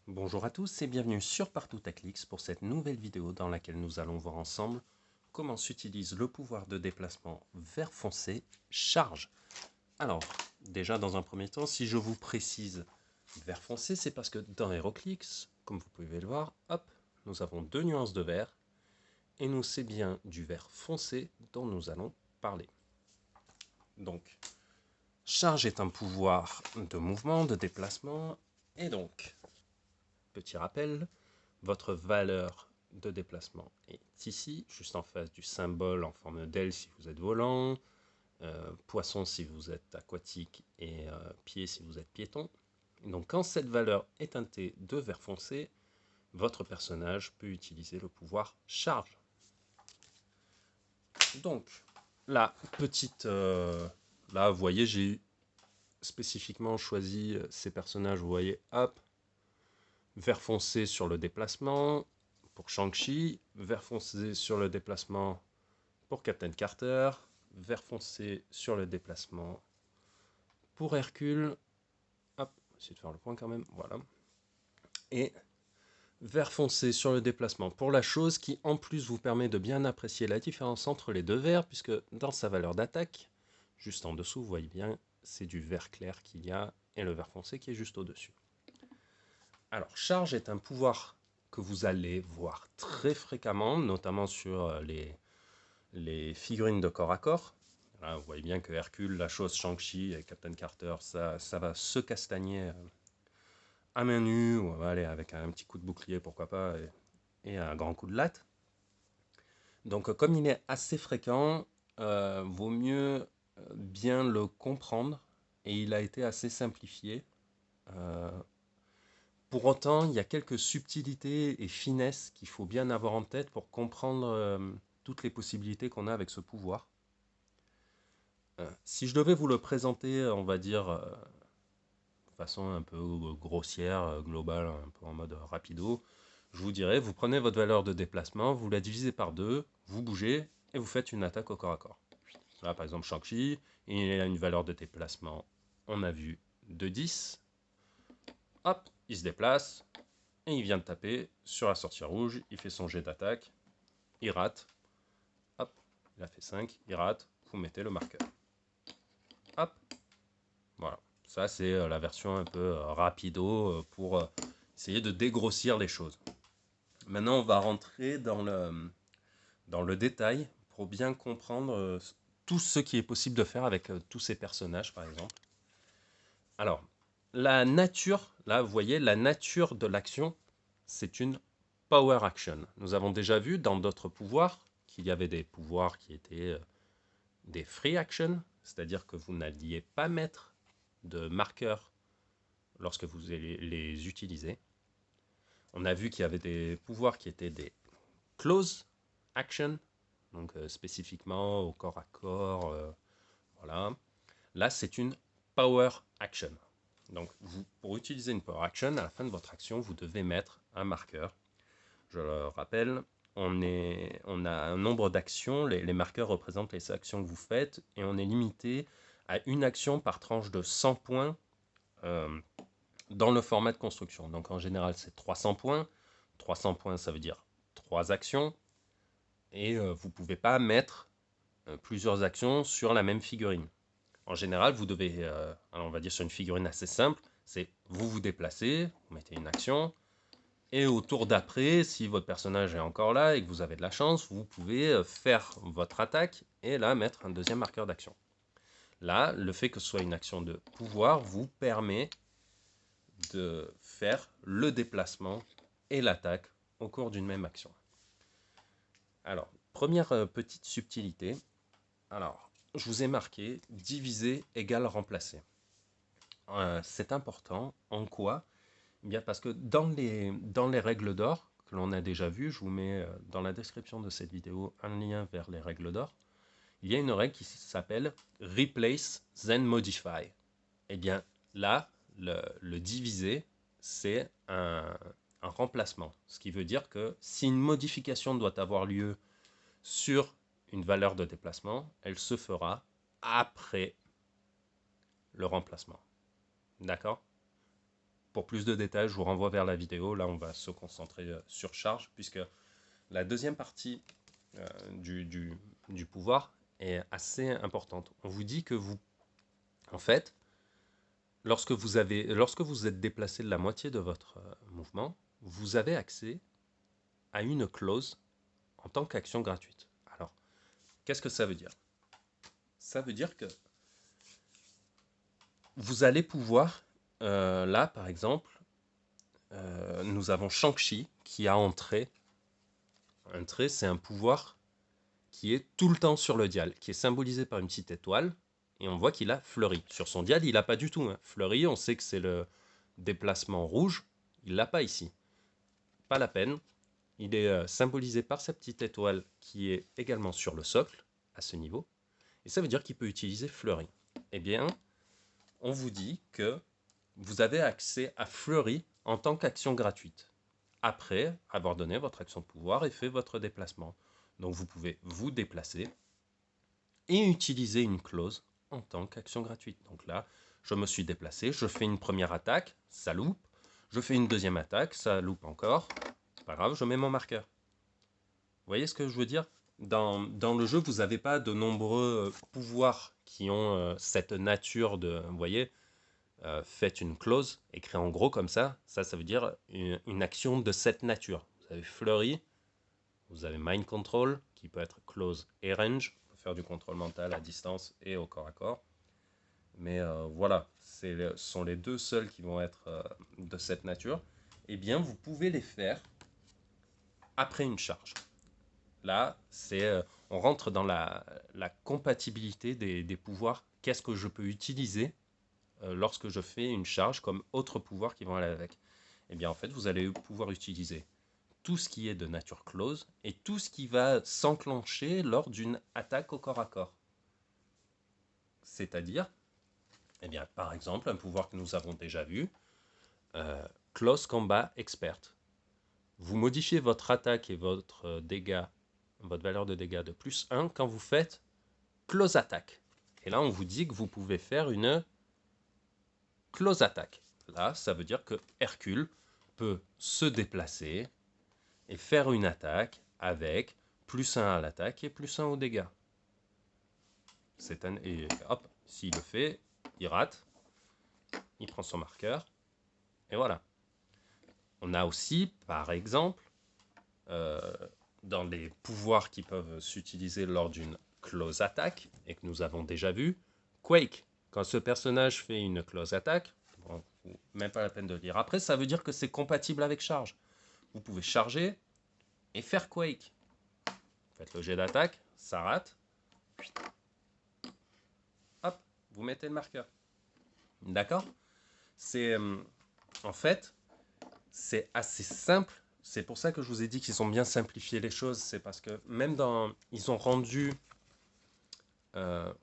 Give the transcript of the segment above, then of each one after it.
Bonjour à tous et bienvenue sur Partout à Clix pour cette nouvelle vidéo dans laquelle nous allons voir ensemble comment s'utilise le pouvoir de déplacement vert foncé charge. Alors, déjà dans un premier temps, si je vous précise vert foncé, c'est parce que dans HeroClix, comme vous pouvez le voir, hop, nous avons deux nuances de vert et nous c'est bien du vert foncé dont nous allons parler. Donc, charge est un pouvoir de mouvement, de déplacement et donc, petit rappel, votre valeur de déplacement est ici, juste en face du symbole en forme d'aile si vous êtes volant, poisson si vous êtes aquatique et pied si vous êtes piéton. Donc quand cette valeur est teintée de vert foncé, votre personnage peut utiliser le pouvoir charge. Donc la petite... là, vous voyez, j'ai spécifiquement choisi ces personnages, vous voyez, hop, vert foncé sur le déplacement pour Shang-Chi, vert foncé sur le déplacement pour Captain Carter, vert foncé sur le déplacement pour Hercule, hop, essayer de faire le point quand même, voilà, et vert foncé sur le déplacement pour la chose qui en plus vous permet de bien apprécier la différence entre les deux verts, puisque dans sa valeur d'attaque, juste en dessous, vous voyez bien, c'est du vert clair qu'il y a, et le vert foncé qui est juste au-dessus. Alors, charge est un pouvoir que vous allez voir très fréquemment, notamment sur les figurines de corps à corps. Là, vous voyez bien que Hercule, la chose, Shang-Chi et Captain Carter, ça va se castagner à main nue, ou allez, avec un petit coup de bouclier, pourquoi pas, et un grand coup de latte. Donc, comme il est assez fréquent, vaut mieux bien le comprendre, et il a été assez simplifié. Euh, pour autant, il y a quelques subtilités et finesses qu'il faut bien avoir en tête pour comprendre toutes les possibilités qu'on a avec ce pouvoir. Si je devais vous le présenter, on va dire, de façon un peu grossière, globale, un peu en mode rapido, je vous dirais, vous prenez votre valeur de déplacement, vous la divisez par deux, vous bougez, et vous faites une attaque au corps à corps. Là, par exemple, Shang-Chi, il a une valeur de déplacement, on a vu, de 10. Hop, il se déplace, et il vient de taper sur la sortie rouge, il fait son jet d'attaque, il rate, hop, il a fait 5, il rate, vous mettez le marqueur. Hop, voilà. Ça, c'est la version un peu rapido pour essayer de dégrossir les choses. Maintenant, on va rentrer dans le détail pour bien comprendre tout ce qui est possible de faire avec tous ces personnages, par exemple. Alors, la nature, là, vous voyez, la nature de l'action, c'est une power action. Nous avons déjà vu dans d'autres pouvoirs qu'il y avait des pouvoirs qui étaient des free action, c'est-à-dire que vous n'alliez pas mettre de marqueur lorsque vous allez les utiliser. On a vu qu'il y avait des pouvoirs qui étaient des close action, donc spécifiquement au corps à corps, voilà. Là, c'est une power action. Donc, pour utiliser une power action, à la fin de votre action, vous devez mettre un marqueur. Je le rappelle, on a un nombre d'actions, les marqueurs représentent les actions que vous faites, et on est limité à une action par tranche de 100 points euh, dans le format de construction. Donc en général, c'est 300 points. 300 points, ça veut dire 3 actions. Et vous ne pouvez pas mettre plusieurs actions sur la même figurine. En général, vous devez, alors on va dire sur une figurine assez simple, c'est vous vous déplacez, vous mettez une action, et au tour d'après, si votre personnage est encore là et que vous avez de la chance, vous pouvez faire votre attaque et là mettre un deuxième marqueur d'action. Là, le fait que ce soit une action de pouvoir vous permet de faire le déplacement et l'attaque au cours d'une même action. Alors, première petite subtilité. Alors, je vous ai marqué diviser égale remplacer. C'est important. En quoi? Eh bien parce que dans les règles d'or que l'on a déjà vues, je vous mets dans la description de cette vidéo un lien vers les règles d'or, il y a une règle qui s'appelle Replace then Modify. Eh bien là, le diviser, c'est un remplacement. Ce qui veut dire que si une modification doit avoir lieu sur une valeur de déplacement, elle se fera après le remplacement. D'accord? pour plus de détails, je vous renvoie vers la vidéo. Là, on va se concentrer sur charge, puisque la deuxième partie du pouvoir est assez importante. On vous dit que vous, en fait, lorsque vous êtes déplacé de la moitié de votre mouvement, vous avez accès à une clause en tant qu'action gratuite. Alors, qu'est-ce que ça veut dire? Ça veut dire que vous allez pouvoir, là par exemple, nous avons Shang-Chi qui a entré. Un trait, c'est un pouvoir qui est tout le temps sur le dial, qui est symbolisé par une petite étoile, et on voit qu'il a fleuri. Sur son dial, il n'a pas du tout. Hein. Fleuri, on sait que c'est le déplacement rouge, il l'a pas ici. Pas la peine. Il est symbolisé par sa petite étoile qui est également sur le socle, à ce niveau, et ça veut dire qu'il peut utiliser fleuri. Eh bien, on vous dit que vous avez accès à fleuri en tant qu'action gratuite, après avoir donné votre action de pouvoir et fait votre déplacement. Donc vous pouvez vous déplacer et utiliser une clause en tant qu'action gratuite. Donc là, je me suis déplacé, je fais une première attaque, ça loupe. Je fais une deuxième attaque, ça loupe encore. C'est pas grave, je mets mon marqueur. Vous voyez ce que je veux dire? Dans le jeu, vous n'avez pas de nombreux pouvoirs qui ont cette nature de... Vous voyez, faites une clause, écrit en gros comme ça. Ça veut dire une action de cette nature. Vous avez Fleury, vous avez Mind Control, qui peut être close et range, pour faire du contrôle mental à distance et au corps à corps. Mais voilà, ce sont les deux seuls qui vont être de cette nature. Eh bien, vous pouvez les faire après une charge. Là, on rentre dans la compatibilité des pouvoirs. Qu'est-ce que je peux utiliser lorsque je fais une charge comme autre pouvoir qui vont aller avec? Eh bien, en fait, vous allez pouvoir utiliser tout ce qui est de nature close et tout ce qui va s'enclencher lors d'une attaque au corps à corps. C'est-à-dire, eh bien, par exemple, un pouvoir que nous avons déjà vu, Close Combat Expert. Vous modifiez votre attaque et votre dégât, votre valeur de dégâts de +1 quand vous faites Close Attack. Et là, on vous dit que vous pouvez faire une Close Attack. Là, ça veut dire que Hercule peut se déplacer et faire une attaque avec +1 à l'attaque et +1 aux dégâts. Et hop, s'il le fait, il rate, il prend son marqueur, et voilà. On a aussi, par exemple, dans les pouvoirs qui peuvent s'utiliser lors d'une close attack, et que nous avons déjà vu, Quake. Quand ce personnage fait une close attack, bon, même pas la peine de le lire après, ça veut dire que c'est compatible avec charge. Vous pouvez charger et faire Quake. Faites le jet d'attaque, ça rate. Hop, vous mettez le marqueur. D'accord? C'est en fait, c'est assez simple. C'est pour ça que je vous ai dit qu'ils ont bien simplifié les choses. C'est parce que même ils ont rendu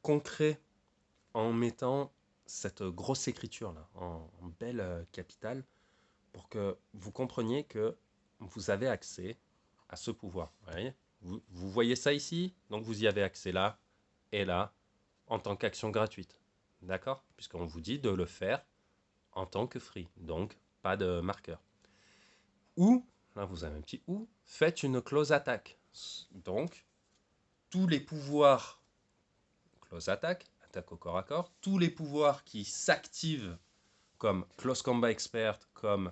concret en mettant cette grosse écriture là, en belle capitale, pour que vous compreniez que vous avez accès à ce pouvoir. Vous voyez ça ici, donc vous y avez accès là et là, en tant qu'action gratuite. D'accord? Puisqu'on vous dit de le faire en tant que free, donc pas de marqueur. Ou, là vous avez un petit ou, faites une close attack. Donc, tous les pouvoirs close attack, attaque au corps à corps, tous les pouvoirs qui s'activent comme Close Combat Expert, comme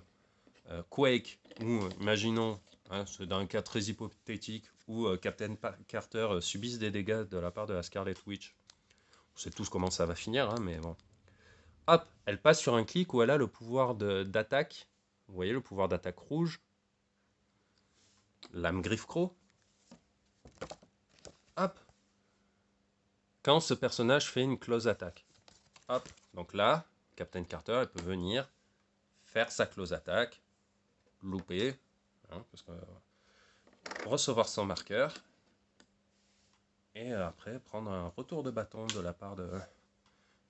Quake, ou imaginons, c'est dans un cas très hypothétique, où Captain Carter subisse des dégâts de la part de la Scarlet Witch. On sait tous comment ça va finir, mais bon. Hop, elle passe sur un clic où elle a le pouvoir d'attaque. Vous voyez le pouvoir d'attaque rouge. Lame Griffe-Croc. Hop. Quand ce personnage fait une close attack. Hop. Donc là, Captain Carter, elle peut venir faire sa close attack, louper, parce que, recevoir son marqueur, et après prendre un retour de bâton de la part de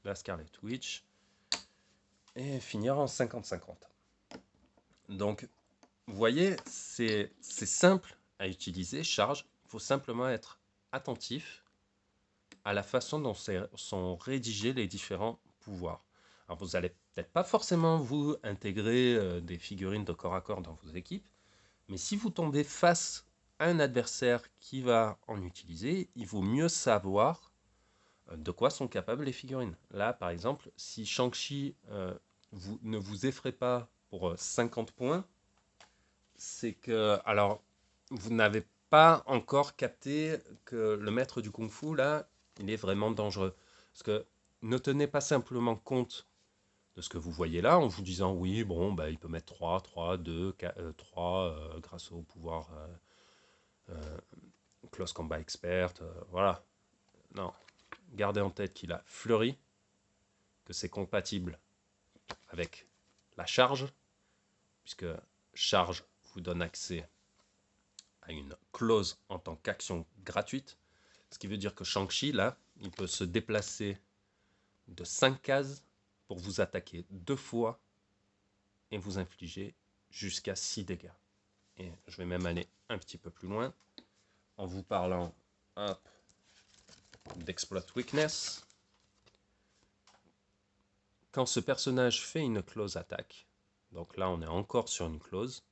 la Scarlet Witch, et finir en 50-50. Donc, vous voyez, c'est simple à utiliser, charge. Il faut simplement être attentif à la façon dont sont rédigés les différents pouvoirs. Alors, vous allez peut-être pas forcément vous intégrer des figurines de corps à corps dans vos équipes, mais si vous tombez face à un adversaire qui va en utiliser, il vaut mieux savoir de quoi sont capables les figurines. Là, par exemple, si Shang-Chi ne vous effraie pas pour 50 points, c'est que, alors, vous n'avez pas encore capté que le maître du kung-fu, là, il est vraiment dangereux. Parce que ne tenez pas simplement compte de ce que vous voyez là en vous disant oui, bon, bah, il peut mettre 3, 2, 3 grâce au pouvoir euh, Close Combat Expert, voilà. Non, gardez en tête qu'il a fleuri, que c'est compatible avec la charge, puisque charge vous donne accès à une clause en tant qu'action gratuite, ce qui veut dire que Shang-Chi, là, il peut se déplacer de 5 cases pour vous attaquer 2 fois et vous infliger jusqu'à 6 dégâts. Et je vais même aller un petit peu plus loin en vous parlant d'Exploit Weakness. Quand ce personnage fait une close attaque, donc là on est encore sur une close,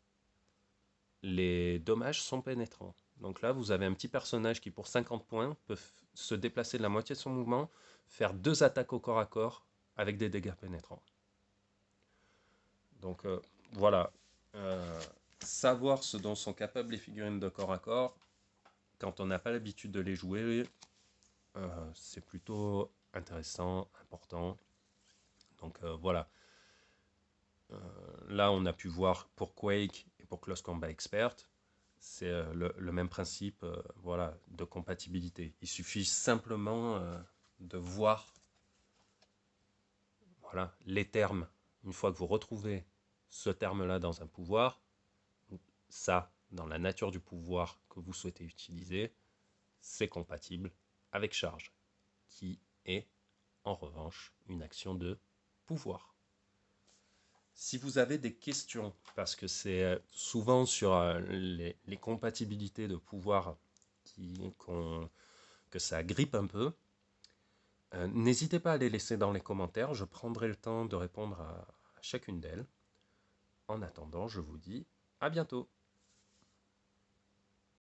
les dommages sont pénétrants. Donc là vous avez un petit personnage qui pour 50 points peut se déplacer de la moitié de son mouvement, faire 2 attaques au corps à corps avec des dégâts pénétrants. Donc voilà, savoir ce dont sont capables les figurines de corps à corps, quand on n'a pas l'habitude de les jouer, c'est plutôt intéressant, important. Donc voilà. Là, on a pu voir pour Quake et pour Close Combat Expert, c'est le même principe voilà, de compatibilité. Il suffit simplement de voir voilà, les termes. Une fois que vous retrouvez ce terme-là dans un pouvoir, ça, dans la nature du pouvoir que vous souhaitez utiliser, c'est compatible avec charge, qui est en revanche une action de pouvoir. Si vous avez des questions, parce que c'est souvent sur les compatibilités de pouvoir que ça grippe un peu, n'hésitez pas à les laisser dans les commentaires, je prendrai le temps de répondre à chacune d'elles. En attendant, je vous dis à bientôt.